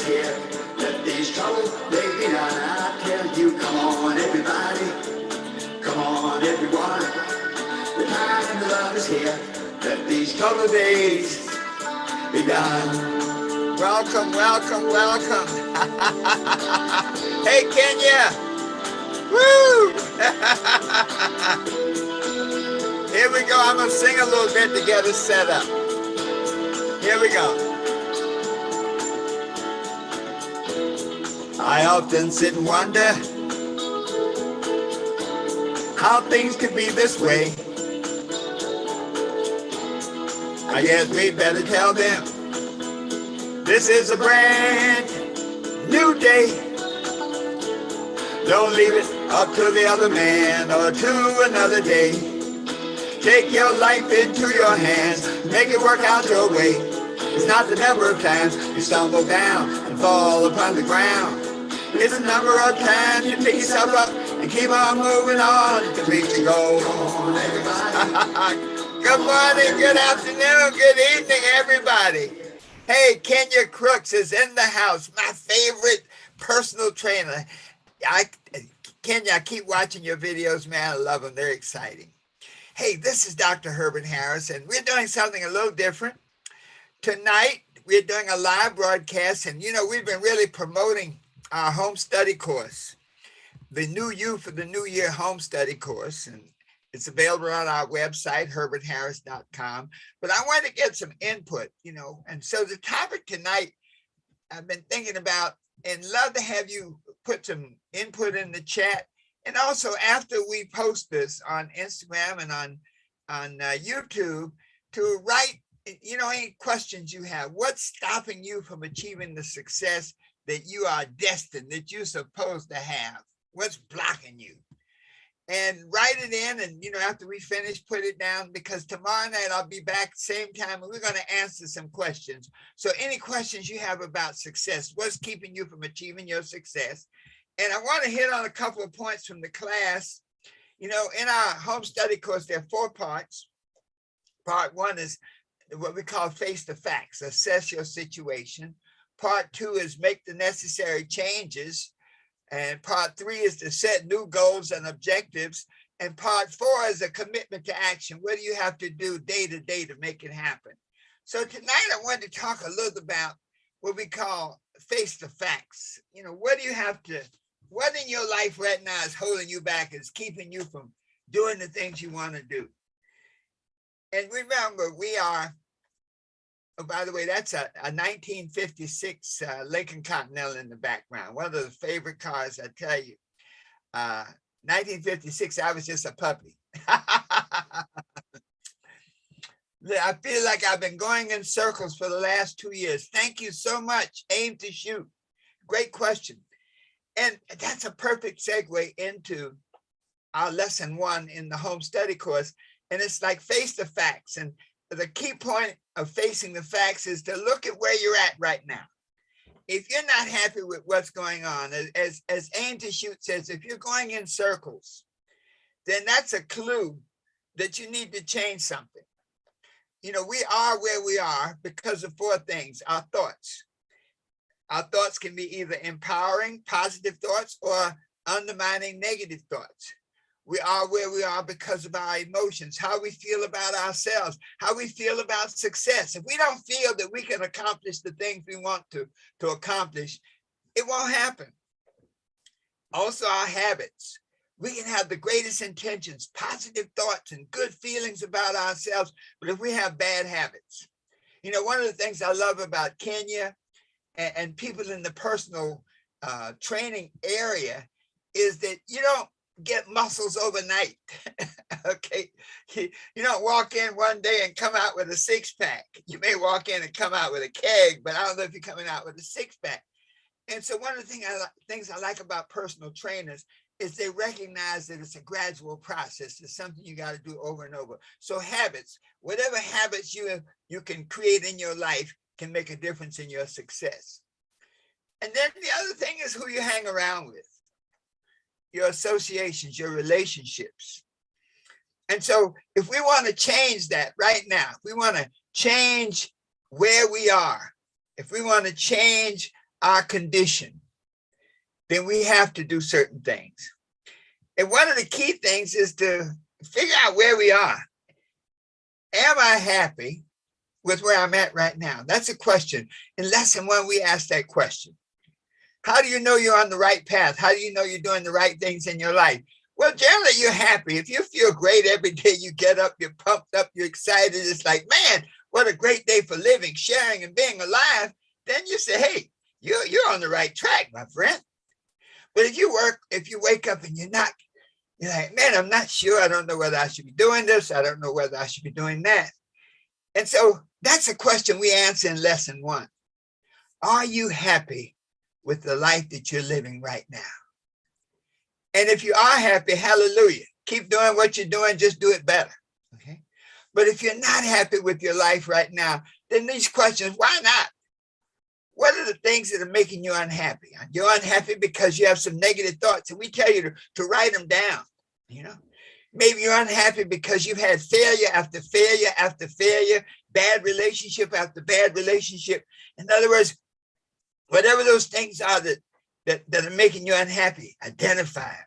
is here. Let these troubles they be done. I tell you, come on, everybody. Come on, everyone. The time to love is here. Let these troubled days be done. Welcome, welcome, welcome. Hey, Kenya. Woo! Here we go. I'm going to sing a little bit to get us set up. Here we go. I often sit and wonder how things could be this way. I guess we better tell them this is a brand new day. Don't leave it up to the other man or to another day. Take your life into your hands, make it work out your way. It's not the number of times you stumble down and fall upon the ground. It's the number of times you pick yourself up and keep on moving on to reach your goal. Good morning, good afternoon, good evening, everybody. Hey, Kenya Crooks is in the house, my favorite personal trainer. Kenya, I keep watching your videos, man. I love them. They're exciting. Hey, this is Dr. Herbert Harris, and we're doing something a little different. Tonight, we're doing a live broadcast, and, we've been really promoting our home study course, the New You for the New Year home study course, and it's available on our website, herbertharris.com. But I wanted to get some input, and so the topic tonight I've been thinking about, and love to have you put some input in the chat. And also after we post this on Instagram and on YouTube, to write, any questions you have. What's stopping you from achieving the success that you are destined, that you're supposed to have? What's blocking you? And write it in, and after we finish, put it down, because tomorrow night I'll be back same time and we're going to answer some questions. So any questions you have about success, what's keeping you from achieving your success? And I want to hit on a couple of points from the class. In our home study course, there are 4 parts. Part 1 is what we call face the facts, assess your situation. Part 2 is make the necessary changes. And part 3 is to set new goals and objectives. And part 4 is a commitment to action. What do you have to do day to day to make it happen? So tonight I wanted to talk a little about what we call face the facts. What in your life right now is holding you back, is keeping you from doing the things you want to do? And remember, we are, oh, by the way, that's a 1956 Lincoln Continental in the background. One of the favorite cars, I tell you. 1956, I was just a puppy. I feel like I've been going in circles for the last 2 years. Thank you so much. Aim to shoot. Great question. And that's a perfect segue into our lesson 1 in the home study course. And it's like face the facts. And the key point of facing the facts is to look at where you're at right now. If you're not happy with what's going on, as Aim to Shoot says, if you're going in circles, then that's a clue that you need to change something. We are where we are because of 4 things. Our thoughts. Our thoughts can be either empowering, positive thoughts, or undermining, negative thoughts. We are where we are because of our emotions, how we feel about ourselves, how we feel about success. If we don't feel that we can accomplish the things we want to accomplish, it won't happen. Also, our habits. We can have the greatest intentions, positive thoughts, and good feelings about ourselves, but if we have bad habits. One of the things I love about Kenya and people in the personal training area is that you don't get muscles overnight. Okay, you don't walk in one day and come out with a 6-pack. You may walk in and come out with a keg, but I don't know if you're coming out with a 6-pack. And so one of the things I like about personal trainers is they recognize that it's a gradual process. It's something you got to do over and over. So habits, whatever habits you can create in your life can make a difference in your success. And then the other thing is who you hang around with, your associations, your relationships. And so if we want to change that right now, if we want to change where we are, if we want to change our condition, then we have to do certain things. And one of the key things is to figure out where we are. Am I happy with where I'm at right now? That's a question. In lesson 1, we asked that question. How do you know you're on the right path? How do you know you're doing the right things in your life? Well, generally, you're happy. If you feel great every day, you get up, you're pumped up, you're excited. It's like, man, what a great day for living, sharing, and being alive. Then you say, hey, you're on the right track, my friend. But if you wake up and you're like, man, I'm not sure. I don't know whether I should be doing this. I don't know whether I should be doing that. And so that's a question we answer in lesson 1. Are you happy with the life that you're living right now? And if you are happy, hallelujah. Keep doing what you're doing, just do it better. Okay. But if you're not happy with your life right now, then these questions, why not? What are the things that are making you unhappy? You're unhappy because you have some negative thoughts, and we tell you to write them down. Maybe you're unhappy because you've had failure after failure after failure, bad relationship after bad relationship. In other words, whatever those things are that are making you unhappy, identify them.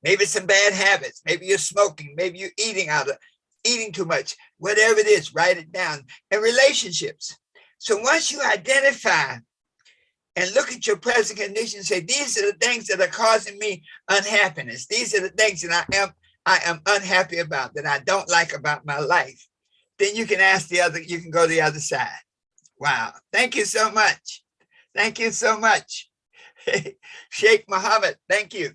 Maybe some bad habits. Maybe you're smoking. Maybe you're eating too much. Whatever it is, write it down. And relationships. So once you identify and look at your present condition and say, these are the things that are causing me unhappiness. These are the things that I am unhappy about, that I don't like about my life. Then you can you can go the other side. Wow. Thank you so much. Thank you so much. Sheikh Muhammad, thank you.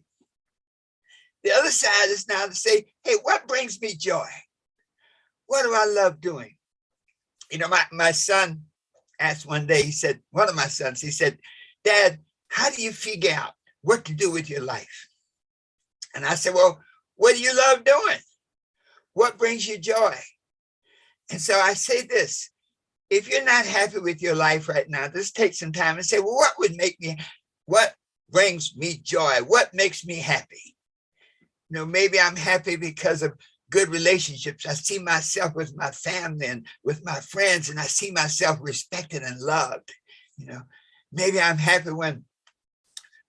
The other side is now to say, hey, what brings me joy? What do I love doing? My son asked one day, one of my sons, he said, Dad, how do you figure out what to do with your life? And I said, well, what do you love doing? What brings you joy? And so I say this, if you're not happy with your life right now, just take some time and say, well, what brings me joy? What makes me happy? Maybe I'm happy because of good relationships. I see myself with my family and with my friends, and I see myself respected and loved. Maybe I'm happy when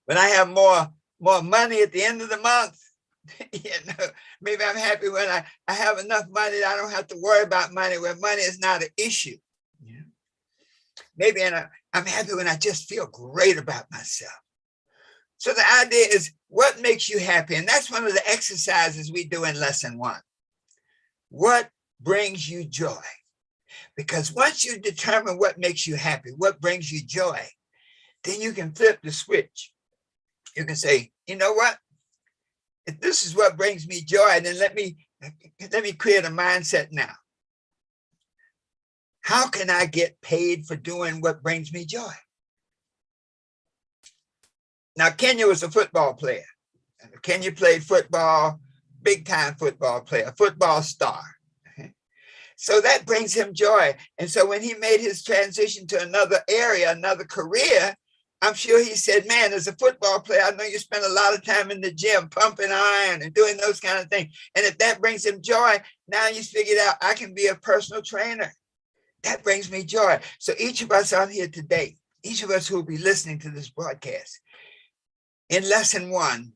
I have more money at the end of the month. Maybe I'm happy when I have enough money that I don't have to worry about money, where money is not an issue. Maybe I'm happy when I just feel great about myself. So the idea is, what makes you happy? And that's one of the exercises we do in lesson 1. What brings you joy? Because once you determine what makes you happy, what brings you joy, then you can flip the switch. You can say, you know what? If this is what brings me joy, then let me create a mindset now. How can I get paid for doing what brings me joy? Now, Kenya was a football player. Kenya played football, big time football player, football star. So that brings him joy. And so when he made his transition to another area, another career, I'm sure he said, man, as a football player, I know you spend a lot of time in the gym, pumping iron and doing those kind of things. And if that brings him joy, now he's figured out I can be a personal trainer. That brings me joy. So each of us out here today, each of us who will be listening to this broadcast, in lesson 1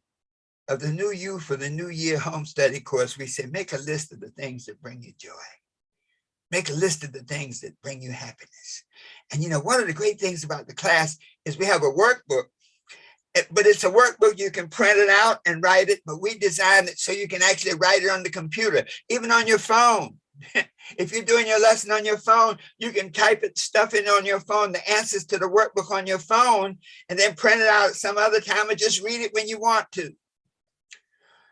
of the New You for the New Year home study course, we say, make a list of the things that bring you joy. Make a list of the things that bring you happiness. And one of the great things about the class is we have a workbook, but it's a workbook. You can print it out and write it, but we designed it so you can actually write it on the computer, even on your phone. If you're doing your lesson on your phone, you can type it, stuff in on your phone, the answers to the workbook on your phone, and then print it out some other time or just read it when you want to.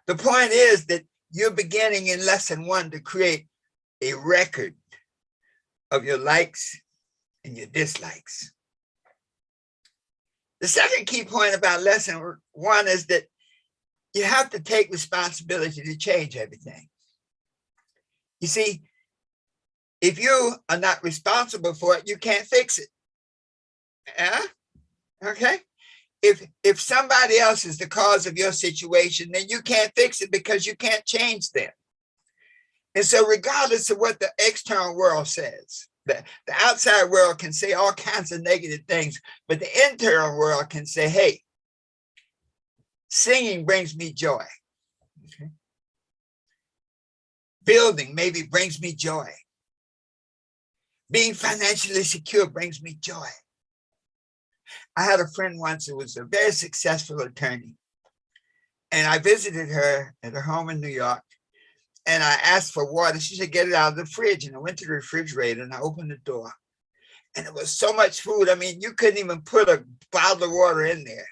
The point is that you're beginning in lesson 1 to create a record of your likes and your dislikes. The second key point about lesson 1 is that you have to take responsibility to change everything. You see, if you are not responsible for it, you can't fix it. Okay? If somebody else is the cause of your situation, then you can't fix it because you can't change them. And so regardless of what the external world says, The outside world can say all kinds of negative things, but the internal world can say, hey, singing brings me joy. Okay. Building maybe brings me joy. Being financially secure brings me joy. I had a friend once who was a very successful attorney, and I visited her at her home in New York, and I asked for water. She said, get it out of the fridge. And I went to the refrigerator and I opened the door, and it was so much food. I mean, you couldn't even put a bottle of water in there.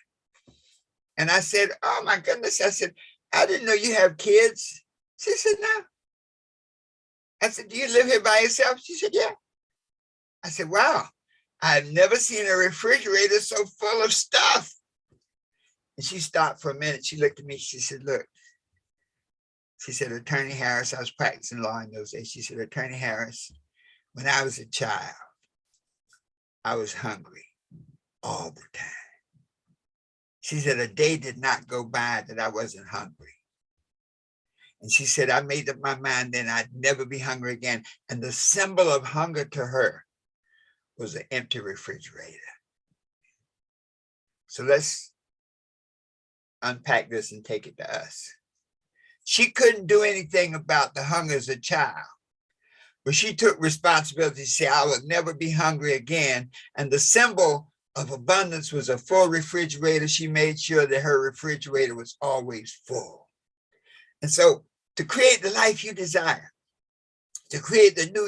And I said, oh my goodness. I said, I didn't know you have kids. She said, no. I said, do you live here by yourself? She said, yeah. I said, wow, I've never seen a refrigerator so full of stuff. And she stopped for a minute. She looked at me. She said, look, she said, Attorney Harris, I was practicing law in those days. She said, Attorney Harris, when I was a child, I was hungry all the time. She said, a day did not go by that I wasn't hungry. And she said, I made up my mind then I'd never be hungry again. And the symbol of hunger to her was an empty refrigerator. So let's unpack this and take it to us. She couldn't do anything about the hunger as a child, but she took responsibility to say, I will never be hungry again. And the symbol of abundance was a full refrigerator. She made sure that her refrigerator was always full. And so to create the life you desire, to create the new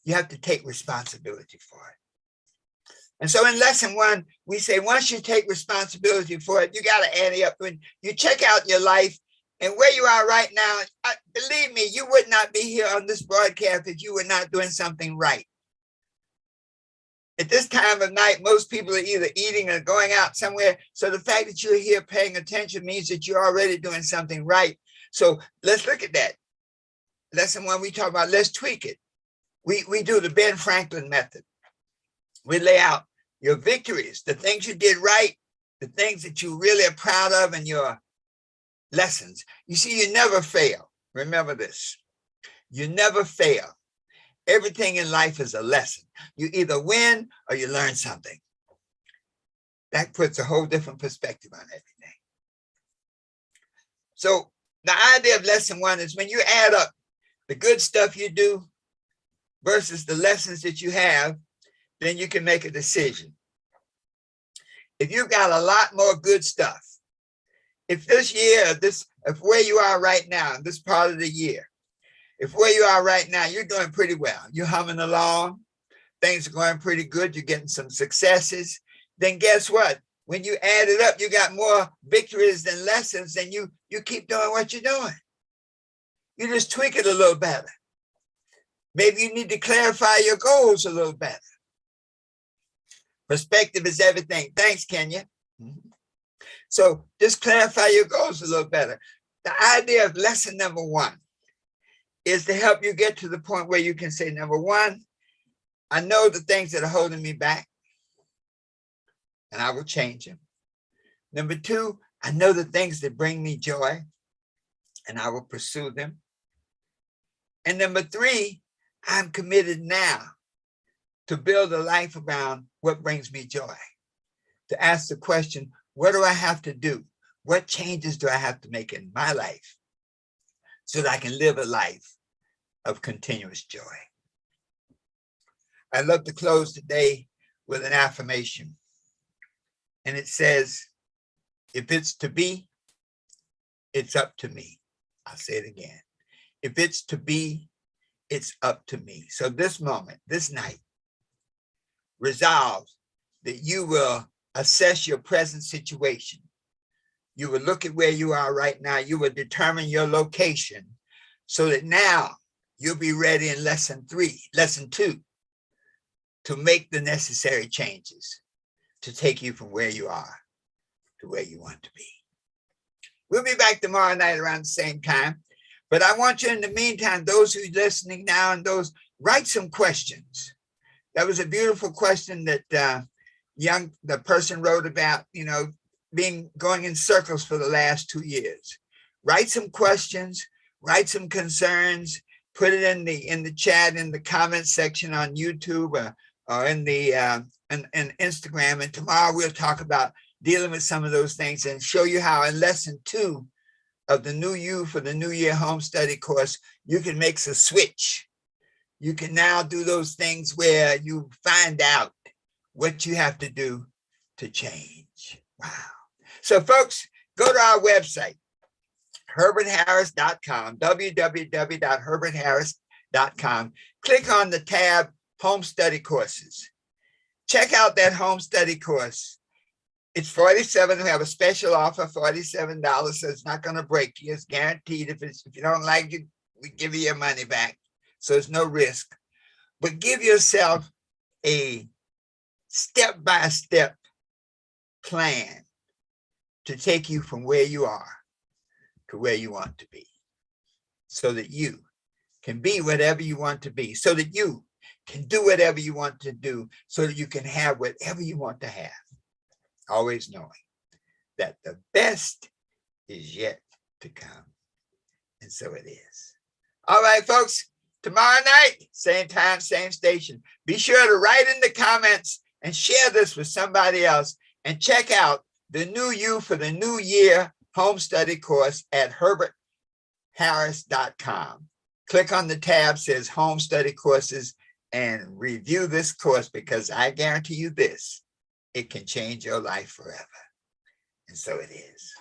you have to take responsibility for it. And so in lesson 1, we say, once you take responsibility for it, you got to ante up. When you check out your life and where you are right now, believe me, you would not be here on this broadcast if you were not doing something right. At this time of night, most people are either eating or going out somewhere. So the fact that you're here paying attention means that you're already doing something right. So let's look at that. Lesson 1, we talk about, let's tweak it. We do the Ben Franklin method. We lay out your victories, the things you did right, the things that you really are proud of, and your lessons. You see, you never fail. Remember this. You never fail. Everything in life is a lesson. You either win or you learn something. That puts a whole different perspective on everything. So the idea of lesson 1 is when you add up the good stuff you do versus the lessons that you have, then you can make a decision. If you've got a lot more good stuff, if this year, if where you are right now, this part of the year, if where you are right now, you're doing pretty well, you're humming along, things are going pretty good, you're getting some successes, then guess what? When you add it up, you got more victories than lessons, and you keep doing what you're doing. You just tweak it a little better. Maybe you need to clarify your goals a little better. Perspective is everything. Thanks, Kenya. So just clarify your goals a little better. The idea of lesson number 1 is to help you get to the point where you can say, number 1, I know the things that are holding me back, and I will change them. Number 2, I know the things that bring me joy, and I will pursue them. And number 3, I'm committed now to build a life around what brings me joy. To ask the question, what do I have to do? What changes do I have to make in my life so that I can live a life of continuous joy? I'd love to close today with an affirmation. And it says, if it's to be, it's up to me. I'll say it again. If it's to be, it's up to me. So this moment, this night, resolve that you will assess your present situation. You will look at where you are right now. You will determine your location so that now you'll be ready in lesson 2, to make the necessary changes to take you from where you are to where you want to be. We'll be back tomorrow night around the same time. But I want you, in the meantime, those who are listening now and those, write some questions. That was a beautiful question that the person wrote about, going in circles for the last 2 years. Write some questions, write some concerns, put it in the chat, in the comment section on YouTube, or in the in Instagram. And tomorrow we'll talk about dealing with some of those things and show you how in lesson 2 of the New You for the New Year home study course, you can make a switch. You can now do those things where you find out what you have to do to change. Wow. So folks, go to our website, herbertharris.com, www.herbertharris.com. Click on the tab Home Study Courses. Check out that home study course. It's $47. We have a special offer, $47, so it's not going to break you. It's guaranteed. If you don't like it, we give you your money back. So it's no risk. But give yourself a step-by-step plan to take you from where you are to where you want to be, so that you can be whatever you want to be, so that you can do whatever you want to do, so that you can have whatever you want to have. Always knowing that the best is yet to come. And so it is. All right, folks, tomorrow night, same time, same station. Be sure to write in the comments and share this with somebody else, and check out the New You for the New Year home study course at herbertharris.com. Click on the tab says Home Study Courses and review this course, because I guarantee you this, it can change your life forever. And so it is.